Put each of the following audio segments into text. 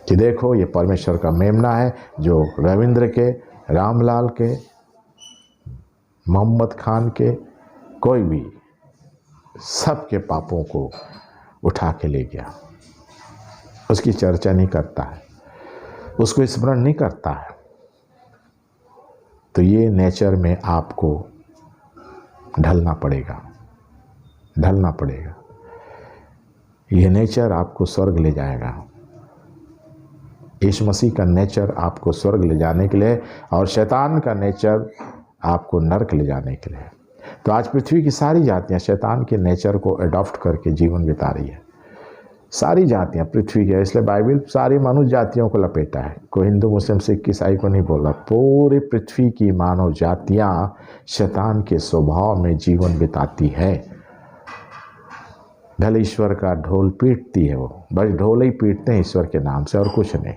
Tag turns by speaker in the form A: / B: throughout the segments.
A: कि देखो ये परमेश्वर का मेमना है जो रविंद्र के, रामलाल के, मोहम्मद खान के, कोई भी सबके पापों को उठा के ले गया। उसकी चर्चा नहीं करता है, उसको स्मरण नहीं करता है। तो ये नेचर में आपको ढलना पड़ेगा, ढलना पड़ेगा। ये नेचर आपको स्वर्ग ले जाएगा। यीशु मसीह का नेचर आपको स्वर्ग ले जाने के लिए और शैतान का नेचर आपको नरक ले जाने के लिए। तो आज पृथ्वी की सारी जातियां शैतान के नेचर को अडॉप्ट करके जीवन बिता रही है। सारी जातियां पृथ्वी के, इसलिए बाइबल सारी मनुष्य जातियों को लपेटा है। कोई हिंदू, मुस्लिम, सिख, ईसाई को नहीं बोला। पूरी पृथ्वी की मानव जातियां शैतान के स्वभाव में जीवन बिताती है। भले ईश्वर का ढोल पीटती है, वो बस ढोल ही पीटते हैं ईश्वर के नाम से और कुछ नहीं।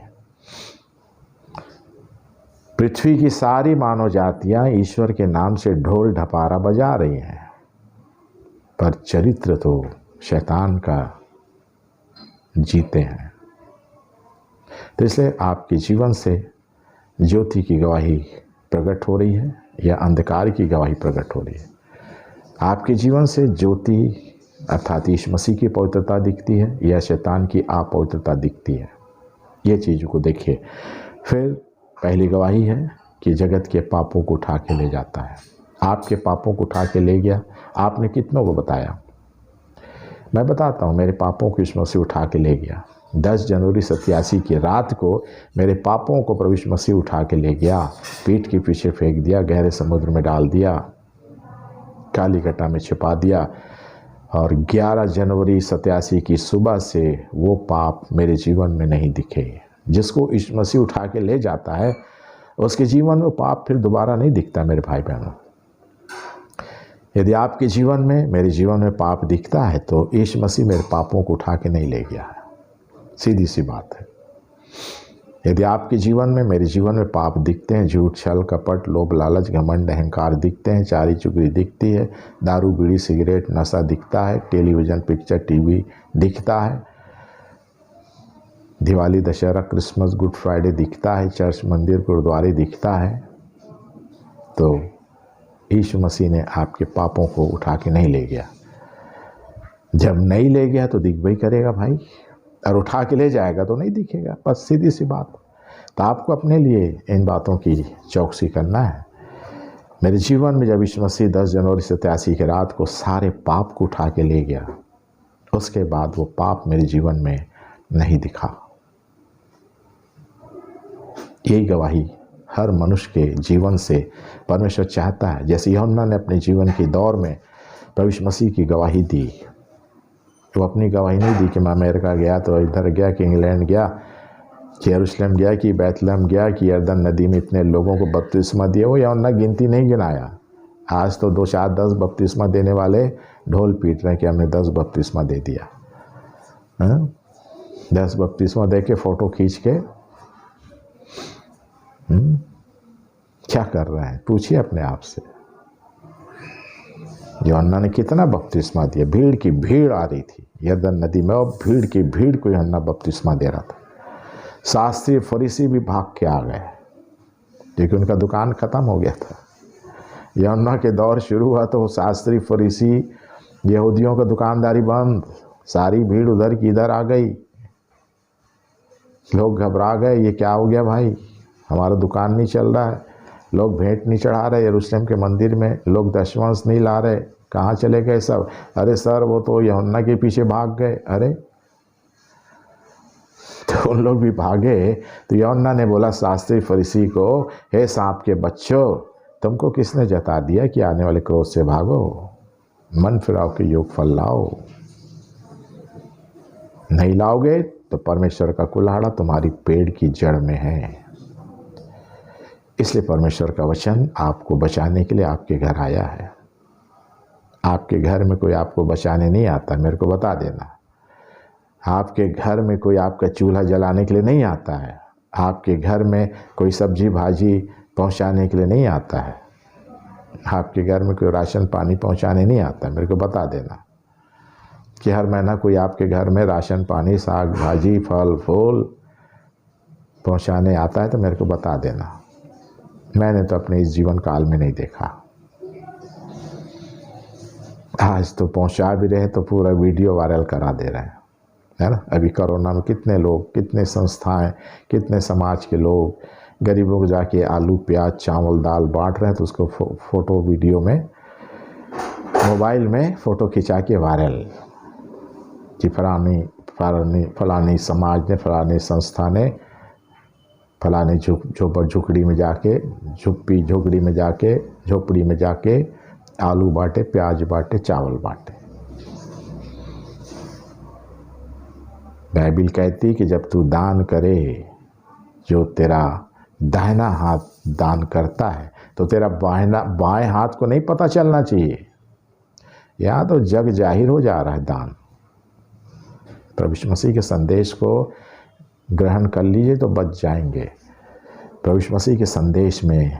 A: पृथ्वी की सारी मानव जातियां ईश्वर के नाम से ढोल ढपारा बजा रही हैं, पर चरित्र तो शैतान का जीते हैं। तो इसलिए आपके जीवन से ज्योति की गवाही प्रकट हो रही है या अंधकार की गवाही प्रकट हो रही है। आपके जीवन से ज्योति अर्थात यीशु मसीह की पवित्रता दिखती है या शैतान की अपवित्रता दिखती है। ये चीज़ को देखिए। फिर पहली गवाही है कि जगत के पापों को उठा के ले जाता है। आपके पापों को उठा के ले गया। आपने कितनों को बताया? मैं बताता हूँ, मेरे पापों को यीशु मसीह उठा के ले गया। 10 जनवरी 87 की रात को मेरे पापों को प्रभु यीशु मसीह उठा के ले गया, पीठ के पीछे फेंक दिया, गहरे समुद्र में डाल दिया, काली घटा में छिपा दिया। और 11 जनवरी 87 की सुबह से वो पाप मेरे जीवन में नहीं दिखे। जिसको यीशु मसीह उठा के ले जाता है उसके जीवन में पाप फिर दोबारा नहीं दिखता। मेरे भाई बहनों, यदि आपके जीवन में, मेरे जीवन में पाप दिखता है तो यीशु मसीह मेरे पापों को उठा के नहीं ले गया है। सीधी सी बात है। यदि आपके जीवन में, मेरे जीवन में पाप दिखते हैं, झूठ, छल, कपट, लोभ, लालच, घमंड, अहंकार दिखते हैं, चारी चुगली दिखती है, दारू, बीड़ी, सिगरेट, नशा दिखता है, टेलीविज़न, पिक्चर, टीवी दिखता है, Diwali, Dussehra, Christmas, good Friday दिखता है, चर्च, मंदिर, गुरुद्वारे दिखता है, तो यीशु मसीह ने आपके पापों को उठा के नहीं ले गया। जब नहीं ले गया तो दिखबई करेगा भाई, और उठा के ले जाएगा तो नहीं दिखेगा। बस सीधी सी बात। तो आपको अपने लिए इन बातों की चौकसी करना है। मेरे जीवन में जब यीशु मसीह 10 जनवरी 87 की रात को सारे पाप को उठा के ले गया, उसके बाद वो पाप मेरे जीवन में नहीं दिखा। यही गवाही हर मनुष्य के जीवन से परमेश्वर चाहता है। जैसे यूहन्ना ने अपने जीवन के दौर में प्रभु यीशु मसीह की गवाही दी। वो अपनी गवाही नहीं दी कि मैं अमेरिका गया तो इधर गया, कि इंग्लैंड गया, कि यरूशलेम गया, कि बैतलहम गया, कि यरदन नदी में इतने लोगों को बपतिस्मा दिया। वो यूहन्ना गिनती नहीं गिनाया। आज तो 2, 4, 10 बपतिस्मा देने वाले ढोल पीट रहे हैं कि हमने 10 बपतिस्मा दे दिया। 10 बपतिस्मा दे के फ़ोटो खींच के क्या कर रहे हैं? पूछिए अपने आप से। यूहन्ना ने कितना बपतिस्मा दिया? भीड़ की भीड़ आ रही थी यरदन नदी में, और भीड़ की भीड़ को यूहन्ना बपतिस्मा दे रहा था। शास्त्री फरीसी भी भाग के आ गए क्योंकि उनका दुकान खत्म हो गया था। यूहन्ना के दौर शुरू हुआ तो शास्त्री फरीसी यहूदियों का दुकानदारी बंद, सारी भीड़ उधर की इधर आ गई। लोग घबरा गए, ये क्या हो गया भाई, हमारा दुकान नहीं चल रहा है, लोग भेंट नहीं चढ़ा रहे यरूशलेम के मंदिर में, लोग दशमांश नहीं ला रहे, कहाँ चले गए सब? अरे सर वो तो यूहन्ना के पीछे भाग गए। अरे तो उन लोग भी भागे। तो यूहन्ना ने बोला शास्त्री फरीसी को, हे सांप के बच्चों, तुमको किसने जता दिया कि आने वाले क्रोध से भागो? मन फिराओ के योग फल लाओ। नहीं लाओगे तो परमेश्वर का कुल्हाड़ा तुम्हारी पेड़ की जड़ में है। इसलिए परमेश्वर का वचन आपको बचाने के लिए आपके घर आया है। आपके घर में कोई आपको बचाने नहीं आता, मेरे को बता देना। आपके घर में कोई आपका चूल्हा जलाने के लिए नहीं आता है। आपके घर में कोई सब्जी भाजी पहुंचाने के लिए नहीं आता है। आपके घर में कोई राशन पानी पहुंचाने नहीं आता, मेरे को बता देना कि हर महीना कोई आपके घर में राशन पानी, साग भाजी, फल फूल पहुंचाने आता है तो मेरे को बता देना, मैंने तो अपने इस जीवन काल में नहीं देखा। आज तो पहुंचा भी रहे तो पूरा वीडियो वायरल करा दे रहे हैं, है ना। अभी कोरोना में कितने लोग, कितने संस्थाएं, कितने समाज के लोग गरीबों को जाके आलू प्याज चावल दाल बांट रहे हैं, तो उसको फोटो वीडियो में मोबाइल में फ़ोटो खिंचा के वायरल कि फलानी समाज ने, फलानी संस्था ने फलानी झोपड़ी में जाके, झोपड़ी में जाके आलू बांटे, प्याज बांटे, चावल बांटे। बाइबिल कहती कि जब तू दान करे, जो तेरा दाहिना हाथ दान करता है तो तेरा बाएं हाथ को नहीं पता चलना चाहिए। यहाँ तो जग जाहिर हो जा रहा है दान। प्रभु यीशु मसीह के संदेश को ग्रहण कर लीजिए तो बच जाएंगे। प्रभु यीशु मसीह के संदेश में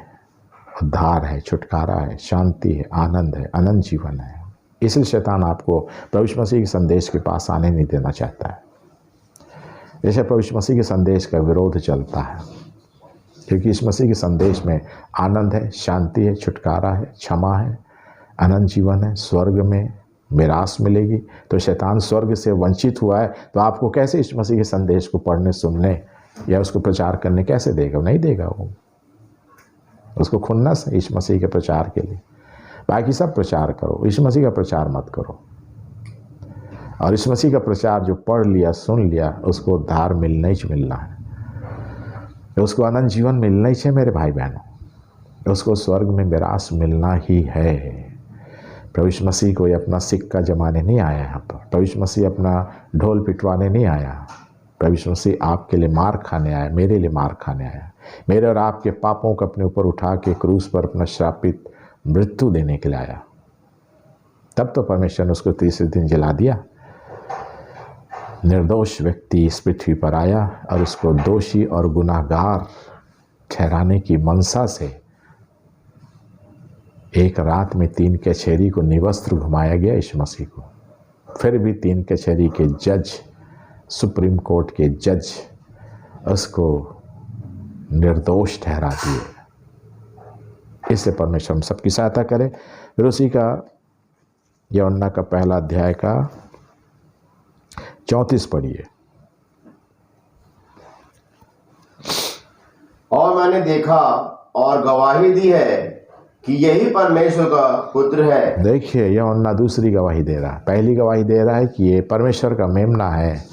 A: उद्धार है, छुटकारा है, शांति है, आनंद है, अनंत जीवन है। इसलिए शैतान आपको प्रभु यीशु मसीह के संदेश के पास आने नहीं देना चाहता है। जैसे प्रभु यीशु मसीह के संदेश का विरोध चलता है, क्योंकि इस मसीह के संदेश में आनंद है, शांति है, छुटकारा है, क्षमा है, अनंत जीवन है, स्वर्ग में मिरास मिलेगी। तो शैतान स्वर्ग से वंचित हुआ है, तो आपको कैसे इस मसीह के संदेश को पढ़ने, सुनने या उसको प्रचार करने कैसे देगा? नहीं देगा। वो उसको खुन्नस है इस मसीह के प्रचार के लिए। बाकी सब प्रचार करो, इस मसीह का प्रचार मत करो। और इस मसीह का प्रचार जो पढ़ लिया, सुन लिया, उसको उद्धार मिलना ही मिलना है, उसको अनंत जीवन मिलना ही है मेरे भाई बहनों, उसको स्वर्ग में मिरास मिलना ही है। प्रभु यीशु मसीह कोई अपना सिक्का जमाने नहीं आया यहाँ पर। प्रभु यीशु मसीह अपना ढोल पिटवाने नहीं आया। प्रभु यीशु मसीह आपके लिए मार खाने आया, मेरे लिए मार खाने आया, मेरे और आपके पापों को अपने ऊपर उठा के क्रूस पर अपना श्रापित मृत्यु देने के लिए आया। तब तो परमेश्वर ने उसको तीसरे दिन जला दिया। निर्दोष व्यक्ति इस पृथ्वी पर आया और उसको दोषी और गुनाहगार ठहराने की मनसा से एक रात में 3 कचहरी को निवस्त्र घुमाया गया यीशु मसीह को। फिर भी 3 कचहरी के जज, सुप्रीम कोर्ट के जज उसको निर्दोष ठहरा दिए। इससे परमेश्वर हम सबकी सहायता करे। फिर उसी का यूहन्ना का पहला अध्याय का 34 पढ़िए।
B: और मैंने देखा और गवाही दी है कि यही परमेश्वर का पुत्र है।
A: देखिए, यूहन्ना दूसरी गवाही दे रहा है। पहली गवाही दे रहा है कि ये परमेश्वर का मेमना है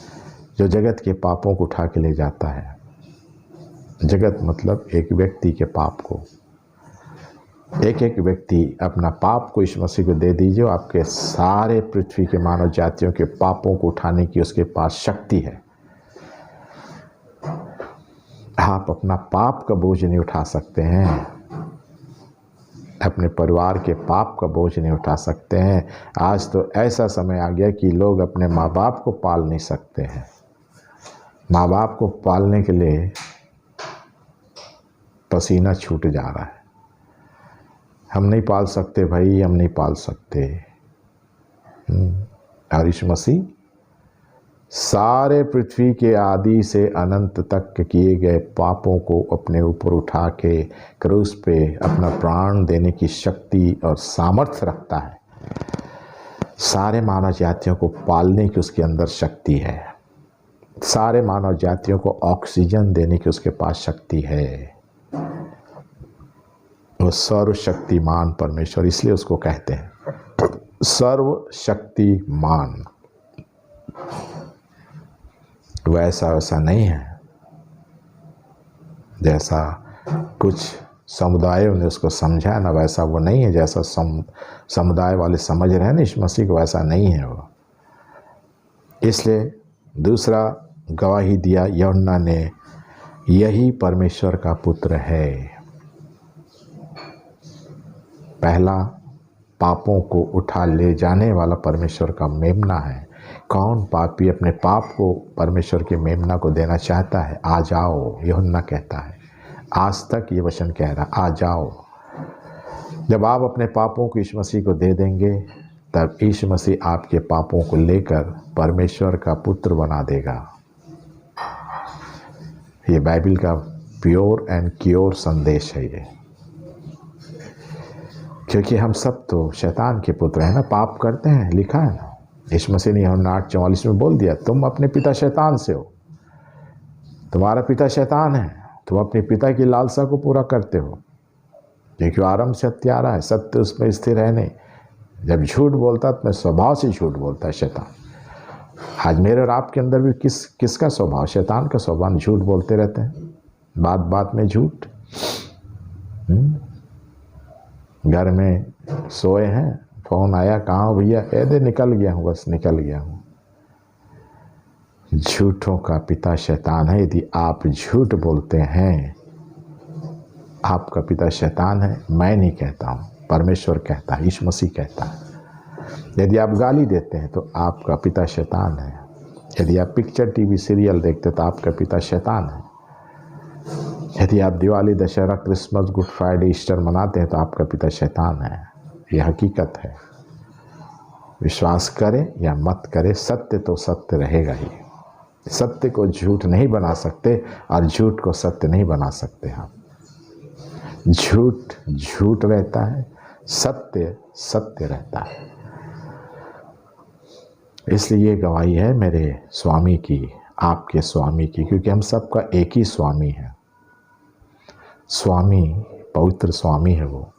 A: जो जगत के पापों को उठा के ले जाता है। जगत मतलब एक व्यक्ति के पाप को। एक एक व्यक्ति अपना पाप को इस मसीह को दे दीजिए, आपके सारे पृथ्वी के मानव जातियों के पापों को उठाने की उसके पास शक्ति है। आप अपना पाप का बोझ नहीं उठा सकते हैं, अपने परिवार के पाप का बोझ नहीं उठा सकते हैं। आज तो ऐसा समय आ गया कि लोग अपने माँ बाप को पाल नहीं सकते हैं। माँ बाप को पालने के लिए पसीना छूट जा रहा है। हम नहीं पाल सकते भाई, हम नहीं पाल सकते। और यीशु मसीह सारे पृथ्वी के आदि से अनंत तक किए गए पापों को अपने ऊपर उठा के क्रूस पे अपना प्राण देने की शक्ति और सामर्थ्य रखता है। सारे मानव जातियों को पालने की उसके अंदर शक्ति है। सारे मानव जातियों को ऑक्सीजन देने की उसके पास शक्ति है। वो सर्वशक्तिमान परमेश्वर, इसलिए उसको कहते हैं सर्वशक्तिमान। वैसा वैसा नहीं है जैसा कुछ समुदायों ने उसको समझा ना, वैसा वो नहीं है जैसा समुदाय वाले समझ रहे हैं ना। इस मसीह को वैसा नहीं है वो। इसलिए दूसरा गवाही दिया यूहन्ना ने, यही परमेश्वर का पुत्र है। पहला पापों को उठा ले जाने वाला परमेश्वर का मेमना है। कौन पापी अपने पाप को परमेश्वर के मेमना को देना चाहता है? आ जाओ, यूहन्ना कहता है। आज तक ये वचन कह रहा, आ जाओ। जब आप अपने पापों को यीशु मसीह को दे देंगे, तब यीशु मसीह आपके पापों को लेकर परमेश्वर का पुत्र बना देगा। ये बाइबल का प्योर एंड क्योर संदेश है ये, क्योंकि हम सब तो शैतान के पुत्र हैं ना, पाप करते हैं, लिखा है ना। यीशु मसीह ने यूहन्ना 8:44 में बोल दिया, तुम अपने पिता शैतान से हो, तुम्हारा पिता शैतान है, तुम अपने पिता की लालसा को पूरा करते हो, क्योंकि आरंभ से हत्यारा है, सत्य उसमें स्थिर है नहीं। जब झूठ बोलता तो मैं स्वभाव से झूठ बोलता है शैतान। आज मेरे और आपके अंदर भी किसका स्वभाव? शैतान का स्वभाव। झूठ बोलते रहते हैं, बात बात में झूठ। घर में सोए हैं, फोन आया, कहाँ हो भैया? कह दे निकल गया हूँ, बस निकल गया हूँ। झूठों का पिता शैतान है। यदि आप झूठ बोलते हैं, आपका पिता शैतान है। मैं नहीं कहता हूँ, परमेश्वर कहता है, यीशु मसीह कहता है। यदि आप गाली देते हैं तो आपका पिता शैतान है। यदि आप पिक्चर, टीवी, सीरियल देखते तो आपका पिता शैतान है। यदि आप Diwali, Dussehra, Christmas, good Friday, Easter मनाते हैं तो आपका पिता शैतान है। यह हकीकत है। विश्वास करें या मत करें, सत्य तो सत्य रहेगा ही। सत्य को झूठ नहीं बना सकते और झूठ को सत्य नहीं बना सकते। हम झूठ झूठ रहता है, सत्य सत्य रहता है। इसलिए ये गवाही है मेरे स्वामी की, आपके स्वामी की, क्योंकि हम सबका एक ही स्वामी है। स्वामी पवित्र स्वामी है, वो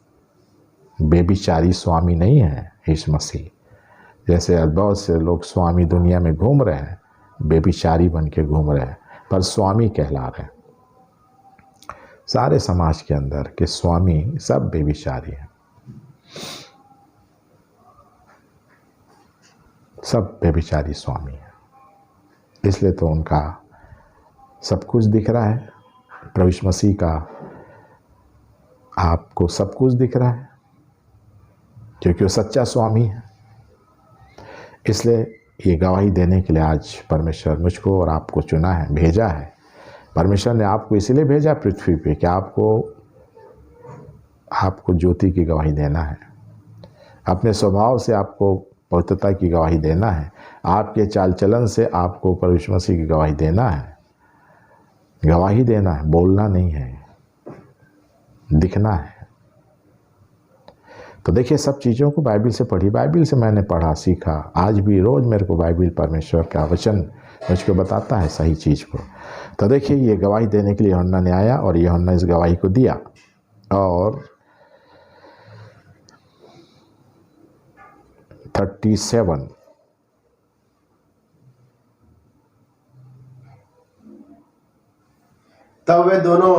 A: बेबिचारी स्वामी नहीं है यीशु मसीह। जैसे बहुत से लोग स्वामी दुनिया में घूम रहे हैं, बेबिचारी बन के घूम रहे हैं, पर स्वामी कहला रहे हैं। सारे समाज के अंदर के स्वामी सब बेबिचारी हैं, सब बेबिचारी स्वामी हैं। इसलिए तो उनका सब कुछ दिख रहा है। प्रभु यीशु मसीह का आपको सब कुछ दिख रहा है, क्योंकि वो सच्चा स्वामी है। इसलिए ये गवाही देने के लिए आज परमेश्वर मुझको और आपको चुना है, भेजा है। परमेश्वर ने आपको इसलिए भेजा पृथ्वी पे कि आपको ज्योति की गवाही देना है। अपने स्वभाव से आपको पवित्रता की गवाही देना है। आपके चाल चलन से आपको प्रभु यीशु मसीह की गवाही देना है। गवाही देना है, बोलना नहीं है, दिखना है। तो देखिए, सब चीज़ों को बाइबल से पढ़ी, बाइबल से मैंने पढ़ा, सीखा। आज भी रोज़ मेरे को बाइबल, परमेश्वर का वचन मुझको बताता है सही चीज़ को। तो देखिए, ये गवाही देने के लिए यूहन्ना ने आया और यूहन्ना इस गवाही को दिया। और 37
B: तब वे दोनों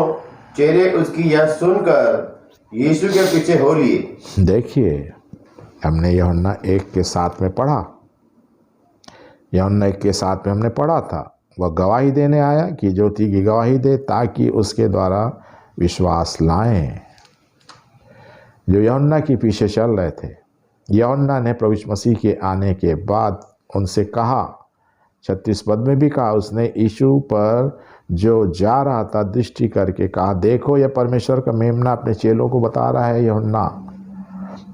B: चेले उसकी यह सुनकर यीशु के पीछे हो लिए।
A: देखिए, हमने यूहन्ना 1 के 7 में पढ़ा। यूहन्ना 1 के 7 में हमने पढ़ा था, वह गवाही देने आया कि ज्योति की गवाही दे, ताकि उसके द्वारा विश्वास लाएं। जो यूहन्ना के पीछे चल रहे थे, यूहन्ना ने प्रभु यीशु मसीह के आने के बाद उनसे कहा, 36 पद में भी कहा, उसने यीशु पर जो जा रहा था दृष्टि करके कहा, देखो यह परमेश्वर का मेमना अपने चेलों को बता रहा है यूहन्ना।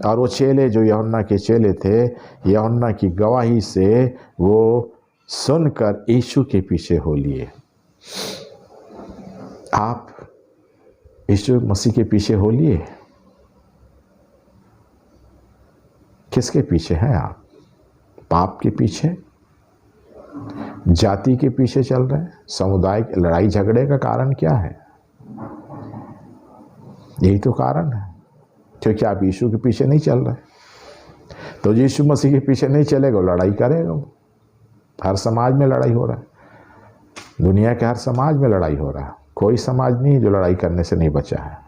A: और वो चेले जो यूहन्ना के चेले थे, यूहन्ना की गवाही से वो सुनकर यीशु के पीछे हो लिए। आप यीशु मसीह के पीछे हो लिए? किसके पीछे हैं आप? पाप के पीछे, जाति के पीछे चल रहे हैं? समुदाय की लड़ाई झगड़े का कारण क्या है? यही तो कारण है, क्योंकि आप यीशु के पीछे नहीं चल रहे। तो यीशु मसीह के पीछे नहीं चलेगा, लड़ाई करेगा वो। हर समाज में लड़ाई हो रहा है, दुनिया के हर समाज में लड़ाई हो रहा है। कोई समाज नहीं जो लड़ाई करने से नहीं बचा है,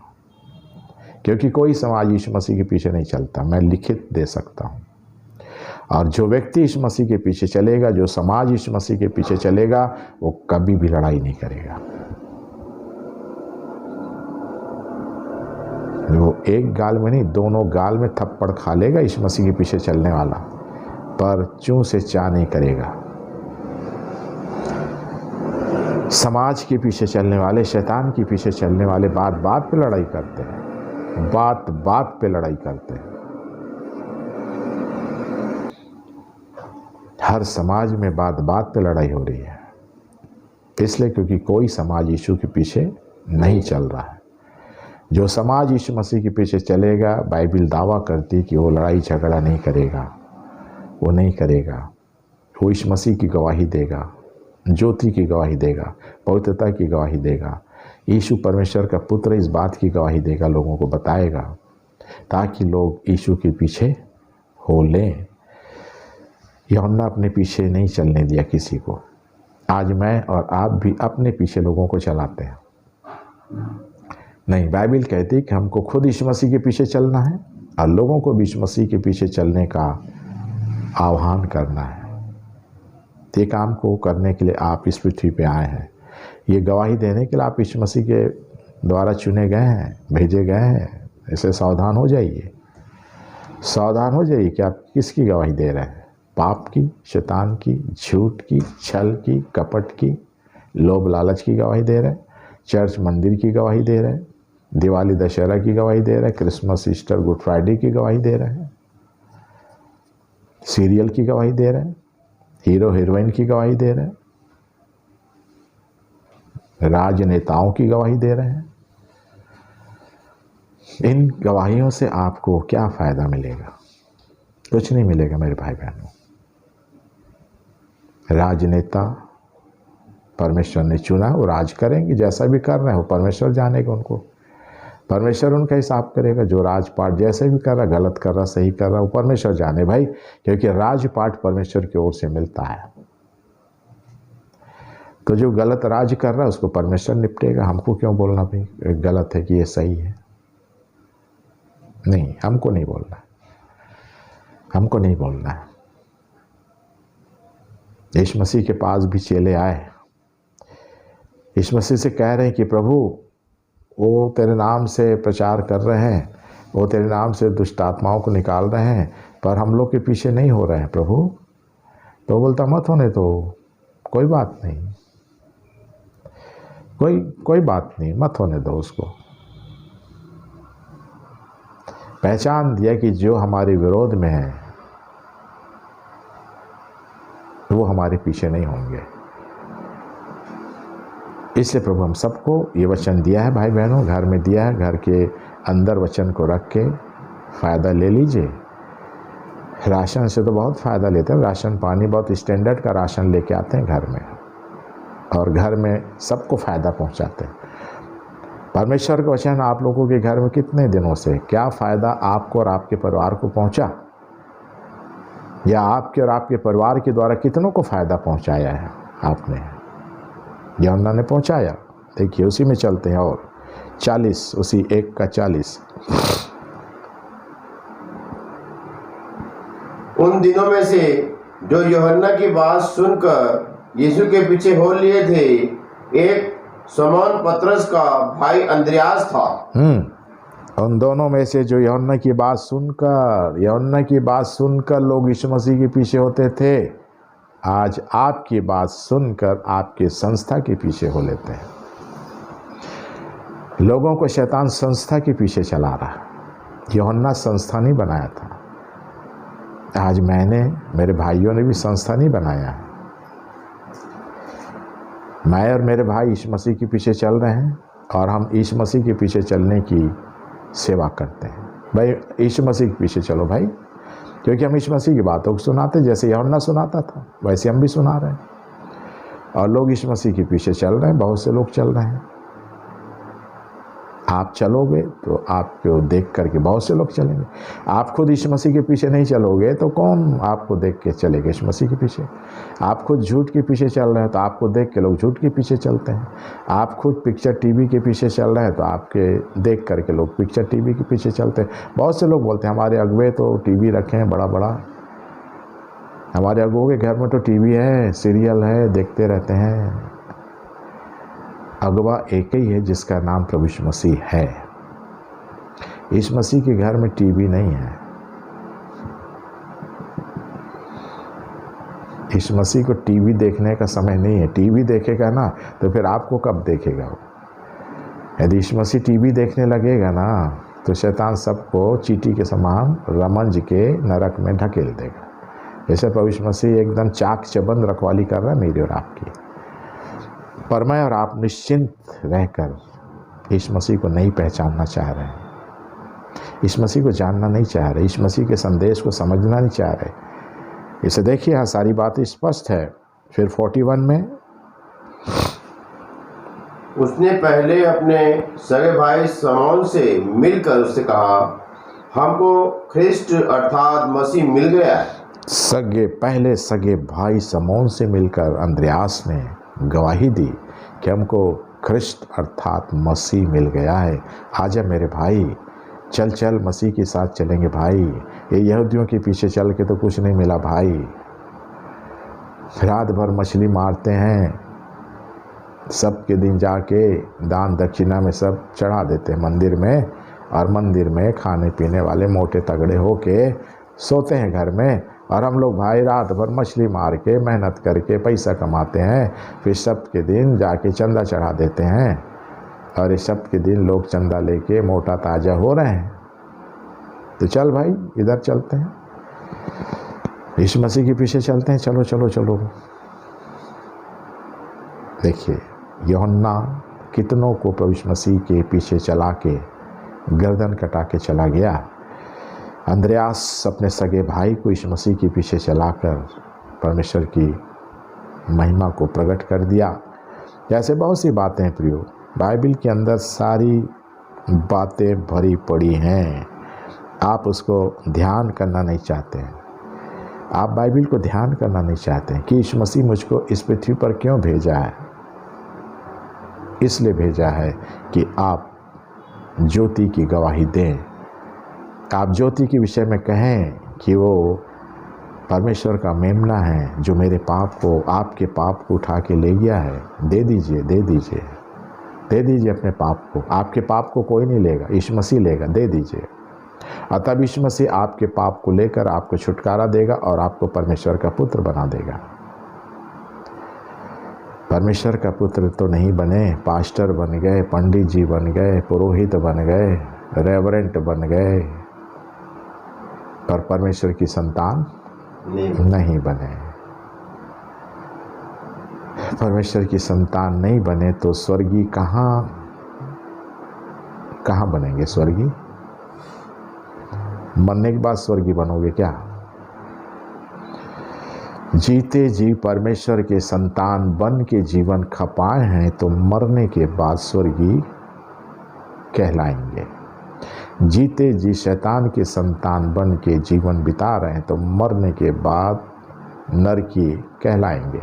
A: क्योंकि कोई समाज यीशु मसीह के पीछे नहीं चलता। मैं लिखित दे सकता हूँ। और जो व्यक्ति यीशु मसीह के पीछे चलेगा, जो समाज यीशु मसीह के पीछे चलेगा, वो कभी भी लड़ाई नहीं करेगा। वो एक गाल में नहीं, दोनों गाल में थप्पड़ खा लेगा यीशु मसीह के पीछे चलने वाला, पर चूं से चा नहीं करेगा। समाज के पीछे चलने वाले, शैतान के पीछे चलने वाले बात बात पे लड़ाई करते हैं, बात बात पे लड़ाई करते हैं। हर समाज में बात बात पे लड़ाई हो रही है। इसलिए क्योंकि कोई समाज यीशु के पीछे नहीं चल रहा है। जो समाज यीशु मसीह के पीछे चलेगा, बाइबल दावा करती है कि वो लड़ाई झगड़ा नहीं करेगा, वो नहीं करेगा, वो यीशु मसीह की गवाही देगा, ज्योति की गवाही देगा, पवित्रता की गवाही देगा, यीशु परमेश्वर का पुत्र इस बात की गवाही देगा, लोगों को बताएगा, ताकि लोग यीशु के पीछे हो लें। यूहन्ना अपने पीछे नहीं चलने दिया किसी को। आज मैं और आप भी अपने पीछे लोगों को चलाते हैं। नहीं, बाइबल कहती है कि हमको खुद यीशु मसीह के पीछे चलना है और लोगों को भी यीशु मसीह के पीछे चलने का आह्वान करना है। ये काम को करने के लिए आप इस पृथ्वी पे आए हैं, ये गवाही देने के लिए आप यीशु मसीह के द्वारा चुने गए हैं, भेजे गए हैं। इससे सावधान हो जाइए, सावधान हो जाइए कि आप किसकी गवाही दे रहे हैं। पाप की, शैतान की, झूठ की, छल की, कपट की, लोभ लालच की गवाही दे रहे हैं, चर्च मंदिर की गवाही दे रहे हैं, दिवाली दशहरा की गवाही दे रहे हैं, क्रिसमस, ईस्टर, गुड फ्राइडे की गवाही दे रहे हैं, सीरियल की गवाही दे रहे हैं, हीरो हीरोइन की गवाही दे रहे हैं, राजनेताओं की गवाही दे रहे हैं। इन गवाहियों से आपको क्या फायदा मिलेगा? कुछ नहीं मिलेगा मेरे भाई बहनों। राजनेता परमेश्वर ने चुना, वो राज करेंगे, जैसा भी कर रहे हैं वो परमेश्वर जानेगा उनको, परमेश्वर उनका हिसाब करेगा। जो राजपाट जैसे भी कर रहा, गलत कर रहा, सही कर रहा, वो परमेश्वर जाने भाई, क्योंकि राजपाट परमेश्वर की ओर से मिलता है। तो जो गलत राज कर रहा है उसको परमेश्वर निपटेगा। हमको क्यों बोलना भाई गलत है कि ये सही है? नहीं, हमको नहीं बोलना, हमको नहीं बोलना है। यीशु मसीह के पास भी चेले आए, यीशु मसीह से कह रहे हैं कि प्रभु वो तेरे नाम से प्रचार कर रहे हैं, वो तेरे नाम से दुष्ट आत्माओं को निकाल रहे हैं, पर हम लोग के पीछे नहीं हो रहे हैं प्रभु। तो बोलता मत होने तो कोई बात नहीं, कोई बात नहीं, मत होने दो उसको। पहचान दिया कि जो हमारे विरोध में है वो हमारे पीछे नहीं होंगे। इसलिए प्रभु हम सबको ये वचन दिया है भाई बहनों, घर में दिया है, घर के अंदर वचन को रख के फ़ायदा ले लीजिए। राशन से तो बहुत फ़ायदा लेते हैं, राशन पानी बहुत स्टैंडर्ड का राशन लेके आते हैं घर में, और घर में सबको फ़ायदा पहुंचाते हैं। परमेश्वर का वचन आप लोगों के घर में कितने दिनों से क्या फ़ायदा आपको और आपके परिवार को पहुंचा, या आपके और आपके परिवार के द्वारा कितनों को फ़ायदा पहुंचाया है आपने? यूहन्ना ने पहुंचाया। देखिए उसी में चलते हैं, और 40, उसी 1 का 40।
B: उन दिनों में से जो यूहन्ना की बात सुनकर यीशु के पीछे हो लिए थे, एक शमौन पतरस का भाई अंद्रयास था।
A: उन दोनों में से जो यूहन्ना की बात सुनकर लोग यीशु मसीह के पीछे होते थे, आज आपकी बात सुनकर आपके संस्था के पीछे हो लेते हैं। लोगों को शैतान संस्था के पीछे चला रहा है। यूहन्ना संस्था नहीं बनाया था, आज मैंने, मेरे भाइयों ने भी संस्था नहीं बनाया है। मैं और मेरे भाई यीशु मसीह के पीछे चल रहे हैं, और हम यीशु मसीह के पीछे चलने की सेवा करते हैं। भाई यीशु मसीह के पीछे चलो भाई, क्योंकि हम यीशु मसीह की बातों को सुनाते, जैसे यूहन्ना सुनाता था वैसे हम भी सुना रहे हैं, और लोग यीशु मसीह के पीछे चल रहे हैं, बहुत से लोग चल रहे हैं। आप चलोगे तो आपको देख करके बहुत से लोग चलेंगे। आप खुद यीशु मसीह के पीछे नहीं चलोगे तो कौन आपको देख के चलेगा यीशु मसीह के पीछे? आप खुद झूठ के पीछे चल रहे हैं तो आपको देख के लोग झूठ के पीछे चलते हैं। आप खुद पिक्चर टीवी के पीछे चल रहे हैं तो आपके देख करके लोग पिक्चर टीवी के पीछे चलते हैं। बहुत से लोग बोलते हैं हमारे अगुवे तो टीवी रखे हैं बड़ा बड़ा, हमारे अगुओं के घर में तो टीवी है, सीरियल है, देखते रहते हैं। अगवा एक ही है जिसका नाम प्रभु यीशु मसीह है। यीशु मसीह के घर में टीवी नहीं है। यीशु मसीह को टीवी देखने का समय नहीं है। टीवी देखेगा ना तो फिर आपको कब देखेगा वो? यदि यीशु मसीह टीवी देखने लगेगा ना तो शैतान सबको चींटी के समान रमंज के नरक में ढकेल देगा। जैसे प्रभु यीशु मसीह एकदम चाक चबंद रखवाली कर रहा है मेरी और आपकी। पर मैं और आप निश्चिंत रहकर यीशु मसीह को नहीं पहचानना चाह रहे हैं, यीशु मसीह को जानना नहीं चाह रहे, यीशु मसीह के संदेश को समझना नहीं चाह रहे। इसे देखिए, यहाँ सारी बातें स्पष्ट है। फिर 41 में
B: उसने पहले अपने सगे भाई शमौन से मिलकर उससे कहा, हमको ख्रिस्ट अर्थात मसीह मिल गया है।
A: पहले सगे भाई शमौन से मिलकर अंद्रयास ने गवाही दी कि हमको ख्रिस्ट अर्थात मसीह मिल गया है। आजा मेरे भाई, चल चल मसीह के साथ चलेंगे भाई। ये यहूदियों के पीछे चल के तो कुछ नहीं मिला भाई। रात भर मछली मारते हैं, सब के दिन जाके दान दक्षिणा में सब चढ़ा देते हैं मंदिर में, और मंदिर में खाने पीने वाले मोटे तगड़े होके सोते हैं घर में। और हम लोग भाई रात भर मछली मार के मेहनत करके पैसा कमाते हैं, फिर सब के दिन जाके चंदा चढ़ा देते हैं। और इस सब के दिन लोग चंदा लेके मोटा ताज़ा हो रहे हैं। तो चल भाई इधर चलते हैं, यीशु मसीह के पीछे चलते हैं, चलो चलो चलो। देखिए यूहन्ना कितनों को प्रभु यीशु मसीह के पीछे चला के गर्दन कटा के चला गया। अंद्रयास अपने सगे भाई को यीशु मसीह के पीछे चलाकर परमेश्वर की महिमा को प्रकट कर दिया। जैसे बहुत सी बातें हैं प्रियो, बाइबल के अंदर सारी बातें भरी पड़ी हैं। आप उसको ध्यान करना नहीं चाहते हैं, आप बाइबल को ध्यान करना नहीं चाहते हैं कि यीशु मसीह मुझको इस पृथ्वी पर क्यों भेजा है। इसलिए भेजा है कि आप ज्योति की गवाही दें, आप ज्योति के विषय में कहें कि वो परमेश्वर का मेमना है जो मेरे पाप को, आपके पाप को उठा के ले गया है। दे दीजिए, दे दीजिए, दे दीजिए अपने पाप को। आपके पाप को कोई नहीं लेगा, यीशु मसीह लेगा, दे दीजिए। और तब यीशु मसीह आपके पाप को लेकर आपको छुटकारा देगा और आपको परमेश्वर का पुत्र बना देगा। परमेश्वर का पुत्र तो नहीं बने, पास्टर बन गए, पंडित जी बन गए, पुरोहित बन गए, रेवरेंट बन गए, पर परमेश्वर की संतान नहीं बने। परमेश्वर की संतान नहीं बने तो स्वर्गीय कहाँ बनेंगे? स्वर्गीय मरने के बाद स्वर्गीय बनोगे क्या? जीते जी परमेश्वर के संतान बन के जीवन खपाए हैं तो मरने के बाद स्वर्गीय कहलाएंगे। जीते जी शैतान के संतान बन के जीवन बिता रहे हैं तो मरने के बाद नरकी कहलाएंगे।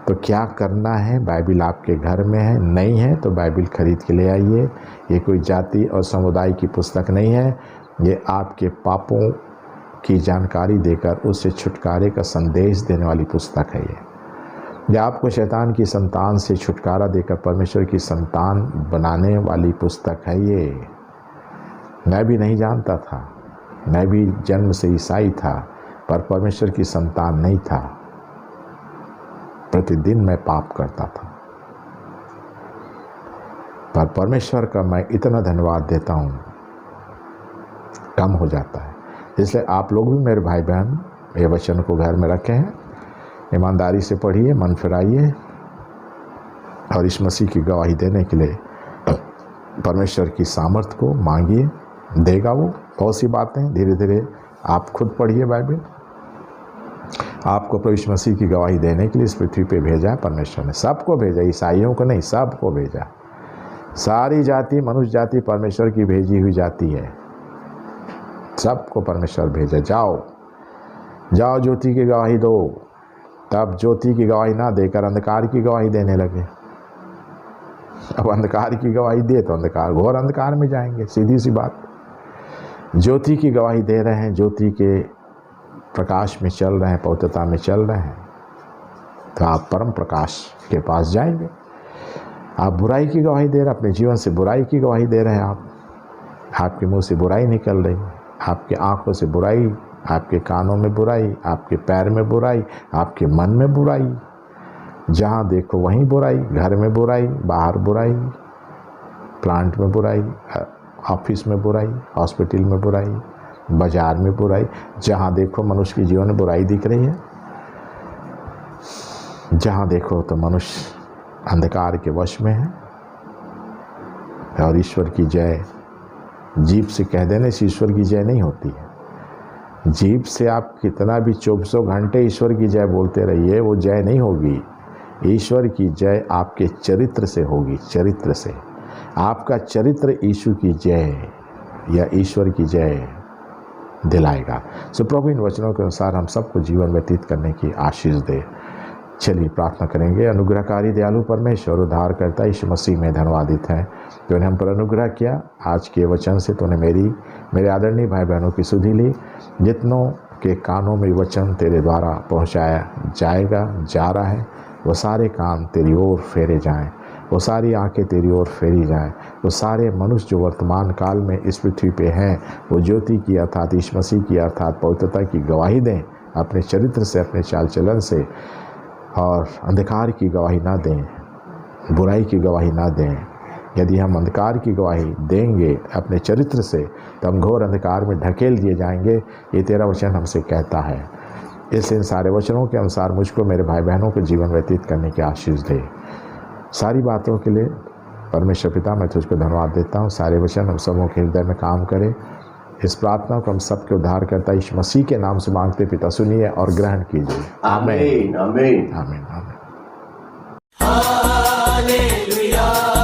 A: तो क्या करना है? बाइबल आपके घर में है, नहीं है तो बाइबल खरीद के ले आइए। ये कोई जाति और समुदाय की पुस्तक नहीं है, ये आपके पापों की जानकारी देकर उससे छुटकारे का संदेश देने वाली पुस्तक है। ये आपको शैतान की संतान से छुटकारा देकर परमेश्वर की संतान बनाने वाली पुस्तक है। ये मैं भी नहीं जानता था, मैं भी जन्म से ईसाई था पर परमेश्वर की संतान नहीं था। प्रतिदिन मैं पाप करता था, पर परमेश्वर का मैं इतना धन्यवाद देता हूँ, कम हो जाता है। इसलिए आप लोग भी मेरे भाई बहन ये वचन को घर में रखें, ईमानदारी से पढ़िए, मन फिराइए और इस मसीह की गवाही देने के लिए परमेश्वर की सामर्थ को मांगिए, देगा वो। बहुत सी बातें धीरे धीरे आप खुद पढ़िए बाइबल। आपको प्रभु यीशु मसीह की गवाही देने के लिए इस पृथ्वी पे भेजा है परमेश्वर ने। सबको भेजा, ईसाइयों को नहीं, सबको भेजा। सारी जाति, मनुष्य जाति परमेश्वर की भेजी हुई जाति है, सबको परमेश्वर भेजा। जाओ जाओ ज्योति की गवाही दो। तब ज्योति की गवाही ना देकर अंधकार की गवाही देने लगे। अब अंधकार की गवाही दे तो अंधकार, घोर अंधकार में जाएंगे, सीधी सी बात। ज्योति की गवाही दे रहे हैं, ज्योति के प्रकाश में चल रहे हैं, पवित्रता में चल रहे हैं, तो आप परम प्रकाश के पास जाएंगे। आप बुराई की गवाही दे रहे हैं, अपने जीवन से बुराई की गवाही दे रहे हैं, आपके मुंह से बुराई निकल रही, आपके आंखों से बुराई, आपके कानों में बुराई, आपके पैर में बुराई, आपके मन में बुराई, जहाँ देखो वहीं बुराई, घर में बुराई, बाहर बुराई, प्लांट में बुराई, ऑफिस में बुराई, हॉस्पिटल में बुराई, बाजार में बुराई, जहाँ देखो मनुष्य के जीवन में बुराई दिख रही है। जहाँ देखो तो मनुष्य अंधकार के वश में हैं। और ईश्वर की जय जीभ से कह देने से ईश्वर की जय नहीं होती है। जीभ से आप कितना भी 24 घंटे ईश्वर की जय बोलते रहिए, वो जय नहीं होगी। ईश्वर की जय आपके चरित्र से होगी, चरित्र से। आपका चरित्र यीशु की जय या ईश्वर की जय दिलाएगा। सो प्रभु इन वचनों के अनुसार हम सबको जीवन व्यतीत करने की आशीष दे। चलिए प्रार्थना करेंगे। अनुग्रहकारी दयालु परमेश्वर उद्धार करता यीशु मसीह में धन्यवादित है। तूने हम पर अनुग्रह किया। आज के वचन से तूने मेरे आदरणीय भाई बहनों की सुधि ली। जितनों के कानों में वचन तेरे द्वारा पहुंचाया जाएगा, जा रहा है, वो सारे कान तेरी ओर फेरे जाएं, वो सारी आंखें तेरी ओर फेरी जाएं, वो सारे मनुष्य जो वर्तमान काल में इस पृथ्वी पे हैं, वो ज्योति की अर्थात यीशु मसीह की अर्थात पवित्रता की गवाही दें अपने चरित्र से, अपने चाल चलन से, और अंधकार की गवाही ना दें, बुराई की गवाही ना दें। यदि हम अंधकार की गवाही देंगे अपने चरित्र से, तो हम घोर अंधकार में ढकेल दिए जाएंगे। ये तेरा वचन हमसे कहता है। इस इन सारे वचनों के अनुसार मुझको, मेरे भाई बहनों को जीवन व्यतीत करने की आशीष दे। सारी बातों के लिए परमेश्वर पिता मैं तुझको धन्यवाद देता हूँ। सारे वचन हम सबों के हृदय में काम करें। इस प्रार्थना को हम सबके उद्धार करता यीशु मसीह के नाम से मांगते पिता, सुनिए और ग्रहण कीजिए।
B: आमीन आमीन
A: आमीन आमीन।
C: हालेलुया।